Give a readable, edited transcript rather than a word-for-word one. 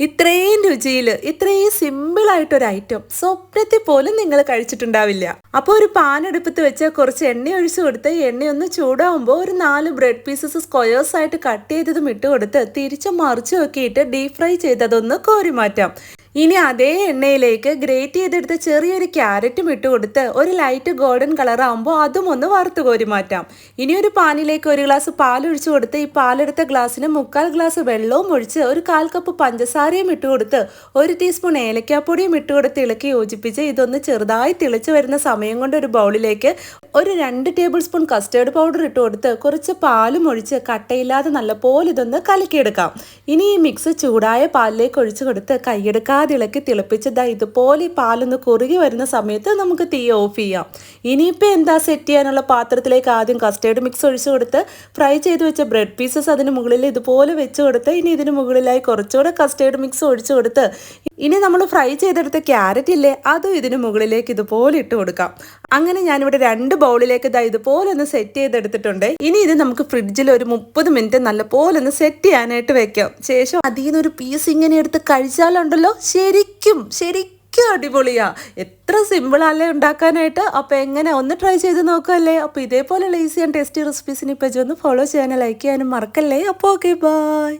ഇത്രയും രുചിയിൽ ഇത്രയും സിമ്പിൾ ആയിട്ടൊരു ഐറ്റം സ്വപ്നത്തിൽ പോലും നിങ്ങൾ കഴിച്ചിട്ടുണ്ടാവില്ല. അപ്പോൾ ഒരു പാൻ അടുപ്പത്ത് വെച്ച് കുറച്ച് എണ്ണ ഒഴിച്ചു കൊടുത്ത് എണ്ണയൊന്ന് ചൂടാവുമ്പോൾ ഒരു 4 ബ്രെഡ് പീസസ് സ്ക്വയേഴ്സ് ആയിട്ട് കട്ട് ചെയ്തതും ഇട്ട് കൊടുത്ത് തിരിച്ചു മറിച്ചു നോക്കിയിട്ട് ഡീപ് ഫ്രൈ ചെയ്തതൊന്ന് കോരി മാറ്റാം. ഇനി അതേ എണ്ണയിലേക്ക് ഗ്രേറ്റ് ചെയ്തെടുത്ത ചെറിയൊരു ക്യാരറ്റും ഇട്ട് കൊടുത്ത് ഒരു ലൈറ്റ് ഗോൾഡൻ കളർ ആകുമ്പോൾ അതും ഒന്ന് വറുത്ത് കോരി മാറ്റാം. ഇനി ഒരു പാനിലേക്ക് ഒരു ഗ്ലാസ് പാൽ ഒഴിച്ചു കൊടുത്ത് ഈ പാലെടുത്ത ഗ്ലാസ്സിന് 3/4 ഗ്ലാസ് വെള്ളവും ഒഴിച്ച് ഒരു 1/4 കപ്പ് പഞ്ചസാരയും ഇട്ട് കൊടുത്ത് 1 ടീസ്പൂൺ ഏലക്കാപ്പൊടിയും ഇട്ട് കൊടുത്ത് ഇളക്കി യോജിപ്പിച്ച് ഇതൊന്ന് ചെറുതായി തിളച്ച് വരുന്ന സമയം കൊണ്ട് ഒരു ബൗളിലേക്ക് ഒരു 2 ടേബിൾ സ്പൂൺ കസ്റ്റേർഡ് പൗഡർ ഇട്ട് കൊടുത്ത് കുറച്ച് പാലും ഒഴിച്ച് കട്ടയില്ലാതെ നല്ലപോലെ ഇതൊന്ന് കലക്കിയെടുക്കാം. ഇനി ഈ മിക്സ് ചൂടായ പാലിലേക്ക് ഒഴിച്ചു കൊടുത്ത് കൈയെടുക്കാതെ ഇളക്കി തിളപ്പിച്ചതാ ഇതുപോലെ ഈ പാലൊന്ന് കുറുകി വരുന്ന സമയത്ത് നമുക്ക് തീ ഓഫ് ചെയ്യാം. ഇനിയിപ്പോൾ എന്താ, സെറ്റ് ചെയ്യാനുള്ള പാത്രത്തിലേക്ക് ആദ്യം കസ്റ്റേർഡ് മിക്സ് ഒഴിച്ചു കൊടുത്ത് ഫ്രൈ ചെയ്ത് വെച്ച ബ്രെഡ് പീസസ് അതിന് മുകളിൽ ഇതുപോലെ വെച്ച് കൊടുത്ത് ഇനി ഇതിന് മുകളിലായി കുറച്ചുകൂടെ കസ്റ്റേർഡ് മിക്സ് ഒഴിച്ചു കൊടുത്ത് ഇനി നമ്മൾ ഫ്രൈ ചെയ്തെടുത്ത ക്യാരറ്റ് ഇല്ലേ അതും ഇതിന് മുകളിലേക്ക് ഇതുപോലെ ഇട്ട് കൊടുക്കാം. അങ്ങനെ ഞാനിവിടെ 2 ബൗളിലേക്ക് ഇതുപോലെ ഒന്ന് സെറ്റ് ചെയ്തെടുത്തിട്ടുണ്ട്. ഇനി ഇത് നമുക്ക് ഫ്രിഡ്ജിൽ ഒരു 30 മിനിറ്റ് നല്ലപോലെ ഒന്ന് സെറ്റ് ചെയ്യാനായിട്ട് വെക്കാം. ശേഷം അതിൽ നിന്ന് ഒരു പീസ് ഇങ്ങനെ എടുത്ത് കഴിച്ചാലുണ്ടല്ലോ ശരിക്കും അടിപൊളിയാ. എത്ര സിമ്പിളല്ലേ ഉണ്ടാക്കാനായിട്ട്. അപ്പോൾ എങ്ങനെ ഒന്ന് ട്രൈ ചെയ്ത് നോക്കുമല്ലേ. അപ്പോൾ ഇതേപോലെയുള്ള ഈസി ആൻഡ് ടേസ്റ്റി റെസിപ്പീസിന് ഇപ്പോൾ ഒന്ന് ഫോളോ ചെയ്യാനും ലൈക്ക് ചെയ്യാനും മറക്കല്ലേ. അപ്പോൾ ഓക്കെ, ബൈ.